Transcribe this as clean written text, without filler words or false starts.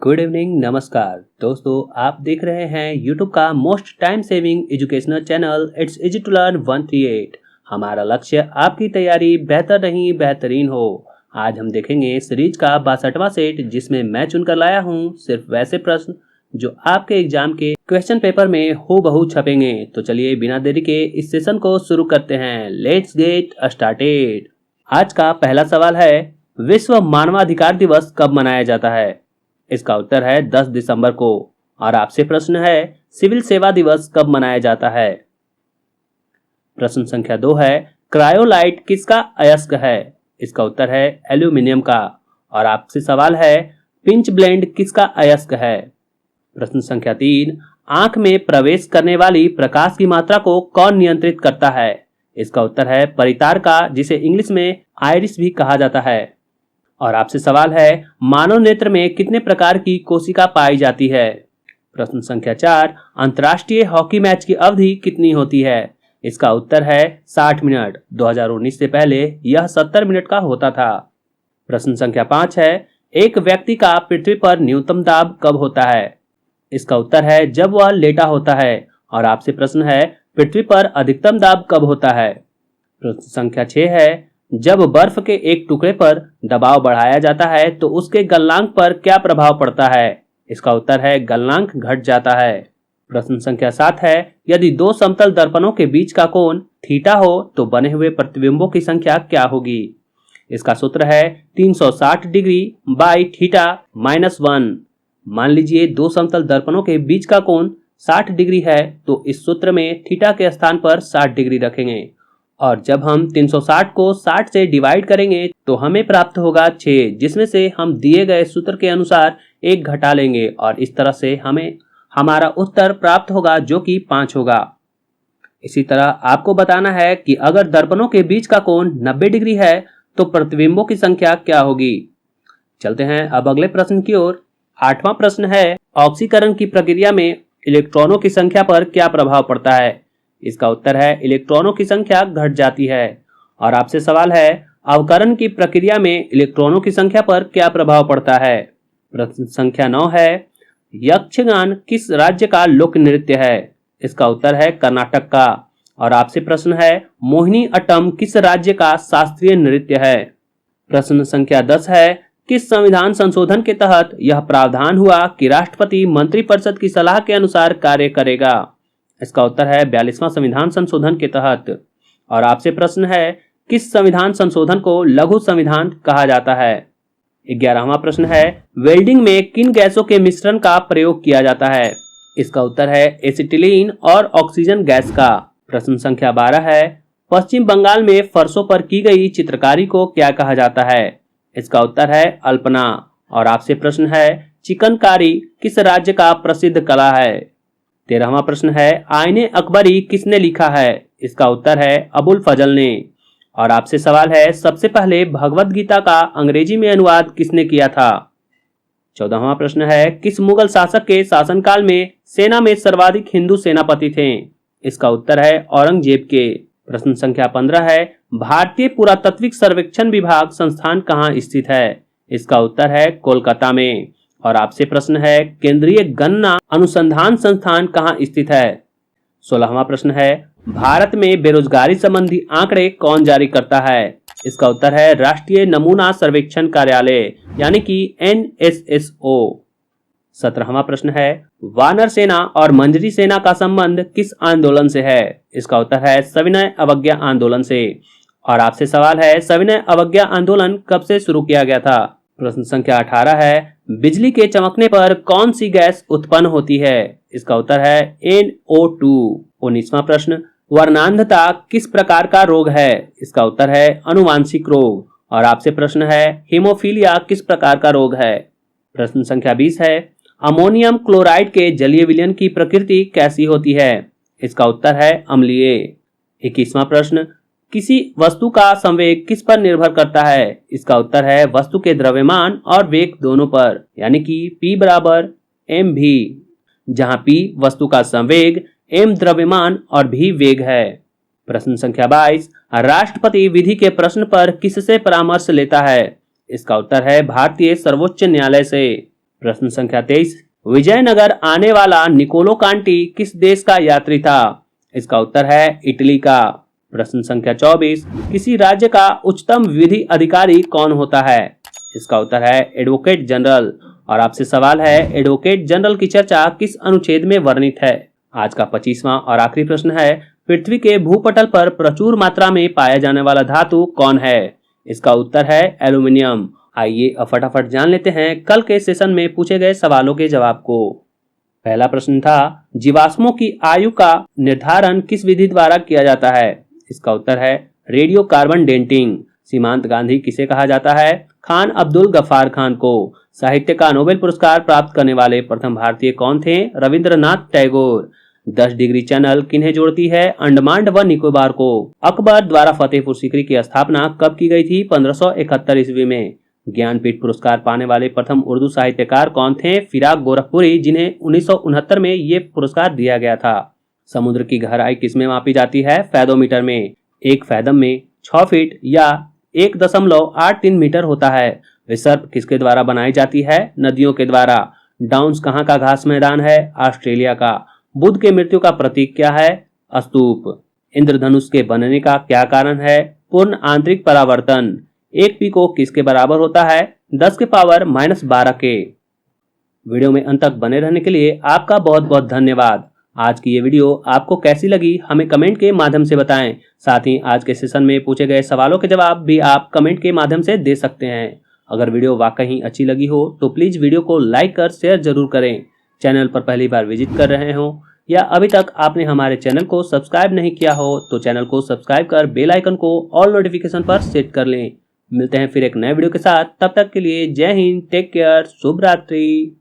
Good evening, नमस्कार दोस्तों। आप देख रहे हैं यूट्यूब का most time saving educational channel it's easy to learn 138। हमारा लक्ष्य आपकी तैयारी बेहतर नहीं बेहतरीन हो। आज हम देखेंगे सीरीज का 62वां सेट, जिसमें मैं चुनकर लाया हूं सिर्फ वैसे प्रश्न जो आपके एग्जाम के क्वेश्चन पेपर में हूबहू छपेंगे। तो चलिए बिना देरी के इस सेशन को शुरू करते हैं। Let's get started. आज का पहला सवाल है, विश्व मानवाधिकार दिवस कब मनाया जाता है? इसका उत्तर है 10 दिसंबर को। और आपसे प्रश्न है, सिविल सेवा दिवस कब मनाया जाता है? प्रश्न संख्या 2 है, क्रायोलाइट किसका अयस्क है? इसका उत्तर है एल्यूमिनियम का। और आपसे सवाल है, पिंच ब्लेंड किसका अयस्क है? प्रश्न संख्या 3, आंख में प्रवेश करने वाली प्रकाश की मात्रा को कौन नियंत्रित करता है? इसका उत्तर है परितार का, जिसे इंग्लिश में आइरिस भी कहा जाता है। और आपसे सवाल है, मानव नेत्र में कितने प्रकार की कोशिका पाई जाती है? प्रश्न संख्या 4, अंतर्राष्ट्रीय हॉकी मैच की अवधि कितनी होती है? इसका उत्तर है 60 मिनट। 2019 से पहले यह 70 मिनट का होता था। प्रश्न संख्या 5 है, एक व्यक्ति का पृथ्वी पर न्यूनतम दाब कब होता है? इसका उत्तर है जब वह लेटा होता है। और आपसे प्रश्न है, पृथ्वी पर अधिकतम दाब कब होता है? प्रश्न संख्या 6 है, जब बर्फ के एक टुकड़े पर दबाव बढ़ाया जाता है तो उसके गलनांक पर क्या प्रभाव पड़ता है? इसका उत्तर है गलनांक घट जाता है। प्रश्न संख्या 7 है, यदि दो समतल दर्पणों के बीच का कोण थीटा हो तो बने हुए प्रतिबिंबों की संख्या क्या होगी? इसका सूत्र है 360 डिग्री बाई थीटा माइनस 1। मान लीजिए दो समतल दर्पणों के बीच का कोण 60 डिग्री है, तो इस सूत्र में थीटा के स्थान पर 60 डिग्री रखेंगे। और जब हम 360 को 60 से डिवाइड करेंगे तो हमें प्राप्त होगा 6, जिसमें से हम दिए गए सूत्र के अनुसार 1 घटा लेंगे और इस तरह से हमें हमारा उत्तर प्राप्त होगा, जो कि 5 होगा। इसी तरह आपको बताना है कि अगर दर्पणों के बीच का कोण 90 डिग्री है तो प्रतिबिंबों की संख्या क्या होगी। चलते हैं अब अगले प्रश्न की ओर। 8वां प्रश्न है, ऑक्सीकरण की प्रक्रिया में इलेक्ट्रॉनों की संख्या पर क्या प्रभाव पड़ता है? इसका उत्तर है इलेक्ट्रॉनों की संख्या घट जाती है। और आपसे सवाल है, अवकरण की प्रक्रिया में इलेक्ट्रॉनों की संख्या पर क्या प्रभाव पड़ता है? प्रश्न संख्या 9 है, यक्षगान किस राज्य का लोक नृत्य है? इसका उत्तर है कर्नाटक का। और आपसे प्रश्न है, मोहिनी अट्टम किस राज्य का शास्त्रीय नृत्य है? प्रश्न संख्या 10 है, किस संविधान संशोधन के तहत यह प्रावधान हुआ कि राष्ट्रपति मंत्रिपरिषद की सलाह के अनुसार कार्य करेगा? इसका उत्तर है 42वां संविधान संशोधन के तहत। और आपसे प्रश्न है, किस संविधान संशोधन को लघु संविधान कहा जाता है? 11वां प्रश्न है, वेल्डिंग में किन गैसों के मिश्रण का प्रयोग किया जाता है? इसका उत्तर है एसिटिलीन और ऑक्सीजन गैस का। प्रश्न संख्या 12 है, पश्चिम बंगाल में फर्शों पर की गई चित्रकारी को क्या कहा जाता है? इसका उत्तर है अल्पना। और आपसे प्रश्न है, चिकनकारी किस राज्य का प्रसिद्ध कला है? 13वां प्रश्न है, आईने अकबरी किसने लिखा है? इसका उत्तर है अबुल फजल ने। और आपसे सवाल है, सबसे पहले भगवत गीता का अंग्रेजी में अनुवाद किसने किया था? 14वां प्रश्न है, किस मुगल शासक के शासनकाल में सेना में सर्वाधिक हिंदू सेनापति थे? इसका उत्तर है औरंगजेब के। प्रश्न संख्या 15 है, भारतीय पुरातात्विक सर्वेक्षण विभाग संस्थान कहाँ स्थित है? इसका उत्तर है कोलकाता में। और आपसे प्रश्न है, केंद्रीय गन्ना अनुसंधान संस्थान कहाँ स्थित है? 16वां प्रश्न है, भारत में बेरोजगारी संबंधी आंकड़े कौन जारी करता है? इसका उत्तर है राष्ट्रीय नमूना सर्वेक्षण कार्यालय, यानी कि NSSO। 17वां प्रश्न है, वानर सेना और मंजरी सेना का संबंध किस आंदोलन से है? इसका उत्तर है सविनय अवज्ञा आंदोलन से। और आपसे सवाल है, सविनय अवज्ञा आंदोलन कब से शुरू किया गया था? प्रश्न संख्या 18 है, बिजली के चमकने पर कौन सी गैस उत्पन्न होती है? इसका उत्तर है NO2। 19वां प्रश्न, वर्णांधता किस प्रकार का रोग है? इसका उत्तर है अनुवांशिक रोग। और आपसे प्रश्न है, हीमोफीलिया किस प्रकार का रोग है? प्रश्न संख्या 20 है, अमोनियम क्लोराइड के जलीय विलयन की प्रकृति कैसी होती है? इसका उत्तर है अम्लीय। 21वां प्रश्न, किसी वस्तु का संवेग किस पर निर्भर करता है? इसका उत्तर है वस्तु के द्रव्यमान और वेग दोनों पर, यानी कि P बराबर mv, जहां P वस्तु का संवेग, m द्रव्यमान और v वेग है। प्रश्न संख्या 22, राष्ट्रपति विधि के प्रश्न पर किससे परामर्श लेता है? इसका उत्तर है भारतीय सर्वोच्च न्यायालय से। प्रश्न संख्या 23, विजयनगर आने वाला निकोलो कांटी किस देश का यात्री था? इसका उत्तर है इटली का। प्रश्न संख्या 24, किसी राज्य का उच्चतम विधि अधिकारी कौन होता है? इसका उत्तर है एडवोकेट जनरल। और आपसे सवाल है, एडवोकेट जनरल की चर्चा किस अनुच्छेद में वर्णित है? आज का 25वां और आखिरी प्रश्न है, पृथ्वी के भूपटल पर प्रचुर मात्रा में पाया जाने वाला धातु कौन है? इसका उत्तर है एल्यूमिनियम। आइए अब फटाफट जान लेते हैं कल के सेशन में पूछे गए सवालों के जवाब को। पहला प्रश्न था, जीवाश्मों की आयु का निर्धारण किस विधि द्वारा किया जाता है? इसका उत्तर है रेडियो कार्बन डेटिंग। सीमांत गांधी किसे कहा जाता है? खान अब्दुल गफ्फार खान को। साहित्य का नोबेल पुरस्कार प्राप्त करने वाले प्रथम भारतीय कौन थे? रविंद्रनाथ टैगोर। 10 डिग्री चैनल किन्हें जोड़ती है? अंडमान व निकोबार को। अकबर द्वारा फतेहपुर सीकरी की स्थापना कब की गई थी? 1571 ईस्वी में। ज्ञानपीठ पुरस्कार पाने वाले प्रथम उर्दू साहित्यकार कौन थे? फिराक गोरखपुरी, जिन्हें 1969 में ये पुरस्कार दिया गया था। समुद्र की गहराई किसमें मापी जाती है? फैदोमीटर में। एक फैदम में 6 फीट या 1.83 मीटर होता है। विसर्प किसके द्वारा बनाई जाती है? नदियों के द्वारा। डाउन्स कहाँ का घास मैदान है? ऑस्ट्रेलिया का। बुद्ध के मृत्यु का प्रतीक क्या है? स्तूप। इंद्रधनुष के बनने का क्या कारण है? पूर्ण आंतरिक परावर्तन। एक पीकोक किसके बराबर होता है? 10 के पावर -12 के। वीडियो में अंत तक बने रहने के लिए आपका बहुत बहुत धन्यवाद। आज की ये वीडियो आपको कैसी लगी हमें कमेंट के माध्यम से बताएं। साथ ही आज के सेशन में पूछे गए सवालों के जवाब भी आप कमेंट के माध्यम से दे सकते हैं। अगर वीडियो वाकई अच्छी लगी हो तो प्लीज वीडियो को लाइक कर शेयर जरूर करें। चैनल पर पहली बार विजिट कर रहे हो या अभी तक आपने हमारे चैनल को सब्सक्राइब नहीं किया हो तो चैनल को सब्सक्राइब कर बेल आइकन को ऑल नोटिफिकेशन पर सेट कर लें। मिलते हैं फिर एक नए वीडियो के साथ, तब तक के लिए जय हिंद, टेक केयर, शुभ रात्रि।